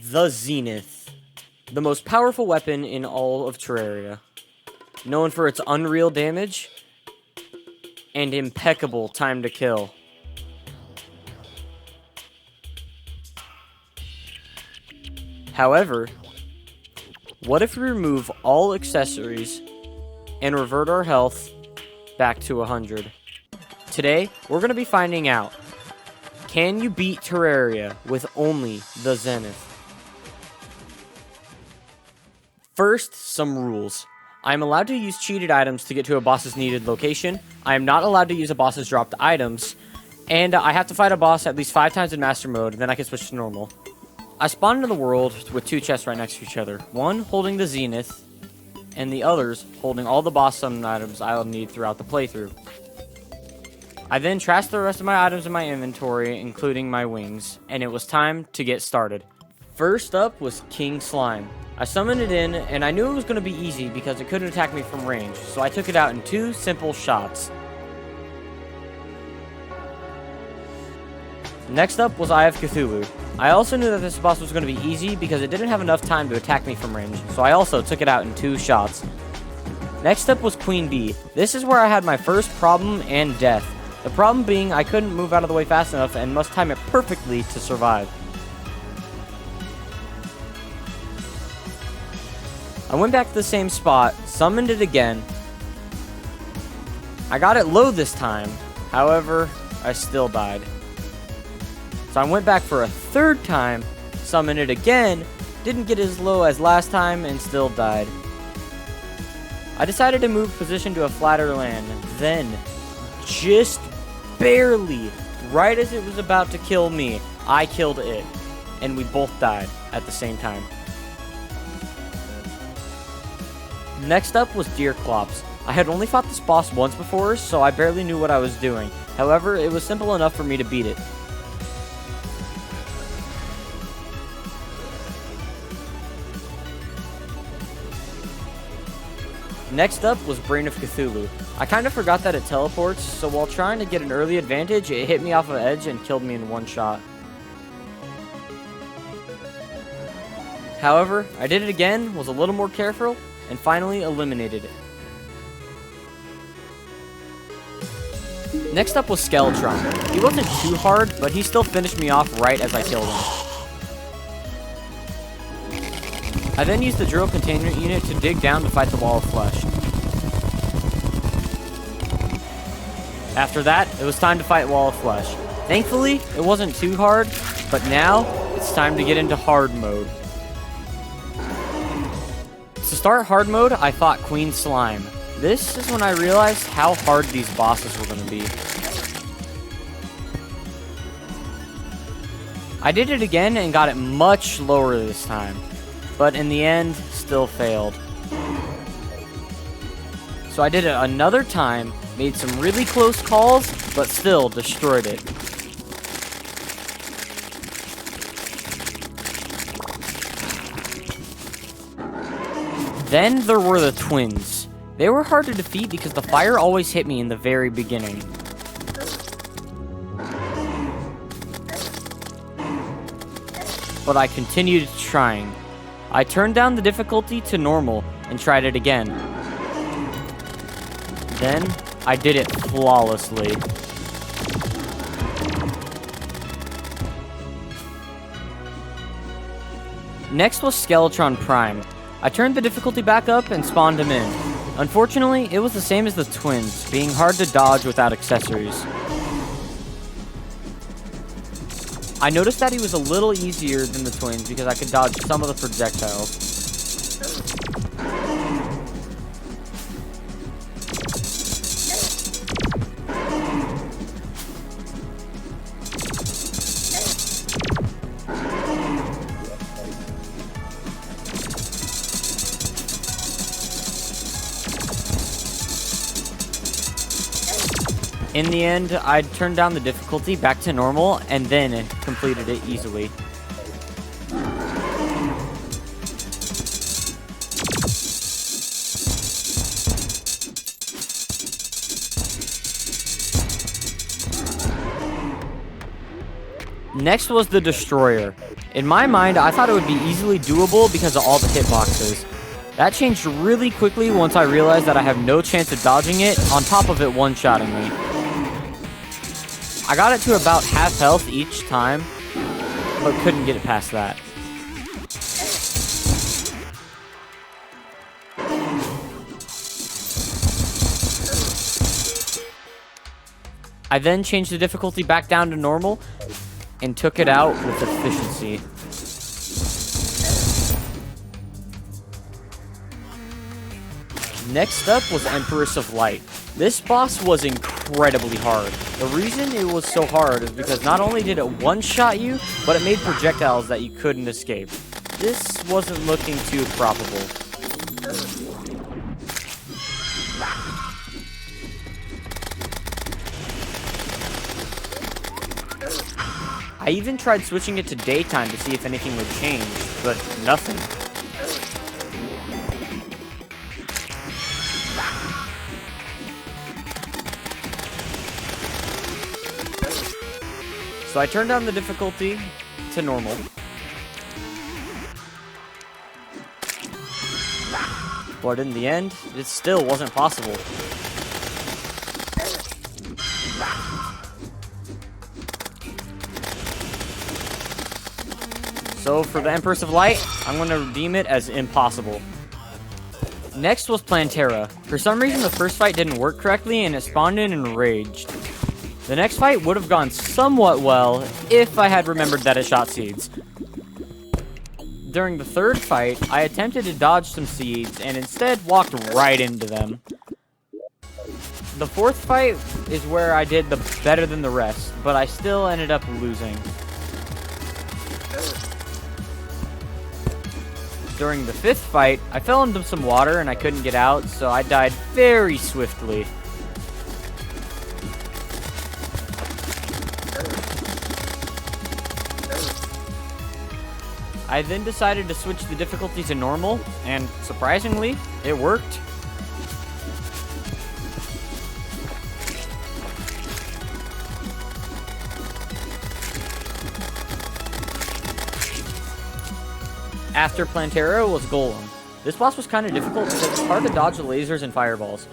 the Zenith, the most powerful weapon in all of Terraria, known for its unreal damage and impeccable time to kill. However, what if we remove all accessories and revert our health back to 100? Today, we're going to be finding out, can you beat Terraria with only the Zenith? First, some rules. I am allowed to use cheated items to get to a boss's needed location. I am not allowed to use a boss's dropped items. And I have to fight a boss at least 5 times in Master Mode, and then I can switch to normal. I spawned into the world with 2 chests right next to each other. One holding the Zenith, and the others holding all the boss summon items I'll need throughout the playthrough. I then trashed the rest of my items in my inventory, including my wings, and it was time to get started. First up was King Slime. I summoned it in, and I knew it was going to be easy because it couldn't attack me from range, so I took it out in 2 simple shots. Next up was Eye of Cthulhu. I also knew that this boss was going to be easy because it didn't have enough time to attack me from range, so I also took it out in 2 shots. Next up was Queen Bee. This is where I had my first problem and death. The problem being I couldn't move out of the way fast enough and must time it perfectly to survive. I went back to the same spot, summoned it again. I got it low this time, however, I still died. So I went back for a 3rd time, summoned it again, didn't get as low as last time, and still died. I decided to move position to a flatter land, then, just barely, right as it was about to kill me, I killed it, and we both died at the same time. Next up was Deerclops. I had only fought this boss once before, so I barely knew what I was doing. However, it was simple enough for me to beat it. Next up was Brain of Cthulhu. I kind of forgot that it teleports, so while trying to get an early advantage, it hit me off an edge and killed me in 1 shot. However, I did it again, was a little more careful, and finally eliminated it. Next up was Skeletron. He wasn't too hard, but he still finished me off right as I killed him. I then used the drill containment unit to dig down to fight the wall of flesh. After that, it was time to fight wall of flesh. Thankfully, it wasn't too hard, but now it's time to get into hard mode. To start hard mode, I fought Queen Slime. This is when I realized how hard these bosses were going to be. I did it again and got it much lower this time, but in the end, still failed. So I did it another time, made some really close calls, but still destroyed it. Then there were the twins. They were hard to defeat because the fire always hit me in the very beginning. But I continued trying. I turned down the difficulty to normal and tried it again. Then I did it flawlessly. Next was Skeletron Prime. I turned the difficulty back up and spawned him in. Unfortunately, it was the same as the twins, being hard to dodge without accessories. I noticed that he was a little easier than the twins because I could dodge some of the projectiles. In the end, I turned down the difficulty back to normal and then completed it easily. Next was the Destroyer. In my mind, I thought it would be easily doable because of all the hitboxes. That changed really quickly once I realized that I have no chance of dodging it, on top of it one-shotting me. I got it to about half health each time, but couldn't get it past that. I then changed the difficulty back down to normal and took it out with efficiency. Next up was Empress of Light. This boss was incredibly hard. The reason it was so hard is because not only did it one-shot you, but it made projectiles that you couldn't escape. This wasn't looking too probable. I even tried switching it to daytime to see if anything would change, but nothing. So I turned down the difficulty to normal. But in the end, it still wasn't possible. So for the Empress of Light, I'm going to redeem it as impossible. Next was Plantera. For some reason, the first fight didn't work correctly and it spawned in and raged. The next fight would have gone somewhat well if I had remembered that it shot seeds. During the third fight, I attempted to dodge some seeds and instead walked right into them. The fourth fight is where I did the better than the rest, but I still ended up losing. During the fifth fight, I fell into some water and I couldn't get out, so I died very swiftly. I then decided to switch the difficulty to normal, and surprisingly, it worked. After Plantera was Golem. This boss was kind of difficult because it's hard to dodge the lasers and fireballs.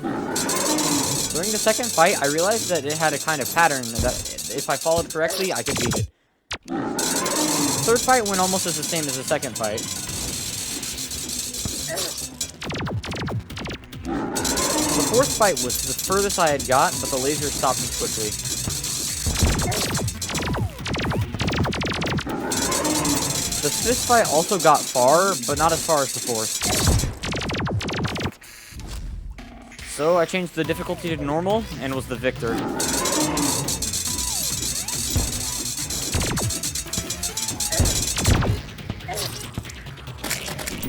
During the second fight, I realized that it had a kind of pattern that if I followed correctly, I could beat it. The third fight went almost as the same as the second fight. The fourth fight was the furthest I had got, but the lasers stopped me quickly. The fifth fight also got far, but not as far as the fourth. So I changed the difficulty to normal and was the victor.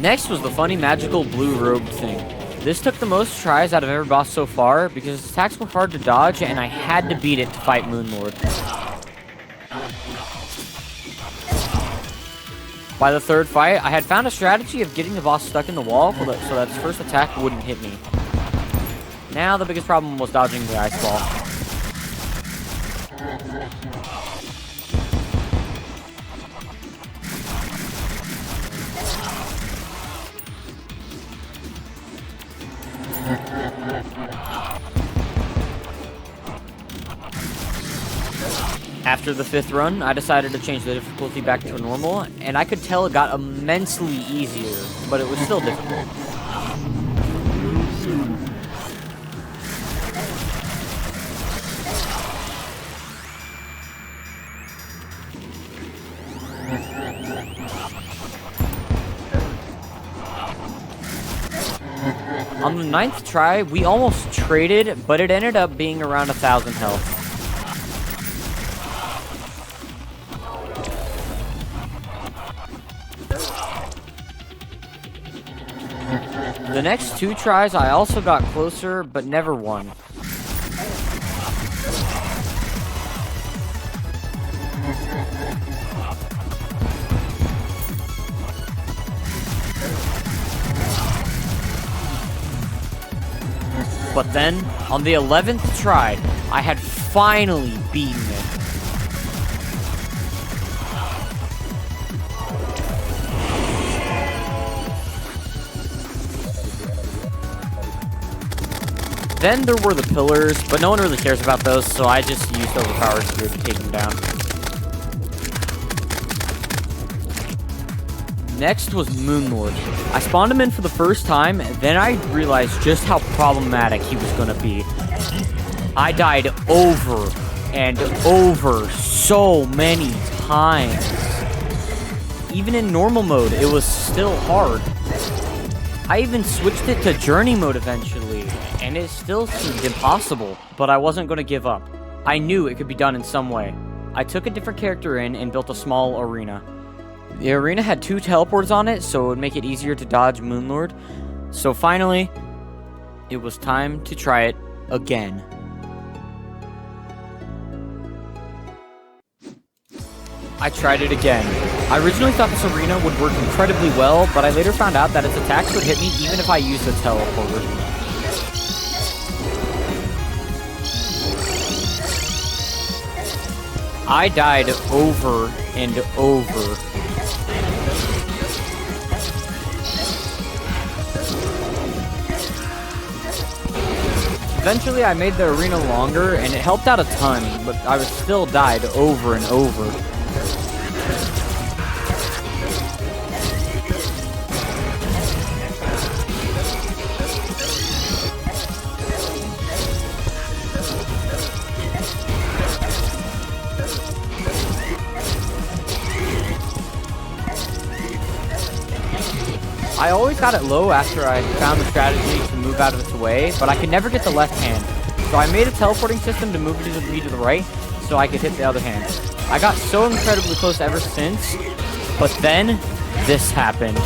Next was the funny magical blue robe thing. This took the most tries out of every boss so far because its attacks were hard to dodge and I had to beat it to fight Moonlord. By the third fight, I had found a strategy of getting the boss stuck in the wall so that its first attack wouldn't hit me. Now the biggest problem was dodging the ice ball. After the fifth run, I decided to change the difficulty back to normal, and I could tell it got immensely easier, but it was still difficult. On the 9th try, we almost traded, but it ended up being around 1,000 health. The next 2 tries, I also got closer, but never won. But then, on the 11th try, I had finally beaten it. Then there were the pillars, but no one really cares about those, so I just used overpowered spear to take them down. Next was Moonlord. I spawned him in for the first time, then I realized just how problematic he was going to be. I died over and over so many times. Even in normal mode, it was still hard. I even switched it to journey mode eventually, and it still seemed impossible, but I wasn't going to give up. I knew it could be done in some way. I took a different character in and built a small arena. The arena had 2 teleports on it, so it would make it easier to dodge Moonlord. So finally, it was time to try it again. I tried it again. I originally thought this arena would work incredibly well, but I later found out that its attacks would hit me even if I used the teleporter. I died over and over. Eventually, I made the arena longer, and it helped out a ton, but I was still died over and over. I always got it low after I found the strategy to move out of its way, but I could never get the left hand. So I made a teleporting system to move it to the right, so I could hit the other hand. I got so incredibly close ever since, but then this happened.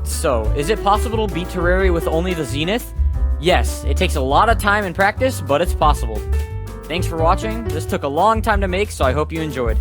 So, is it possible to beat Terraria with only the Zenith? Yes, it takes a lot of time and practice, but it's possible. Thanks for watching. This took a long time to make, so I hope you enjoyed.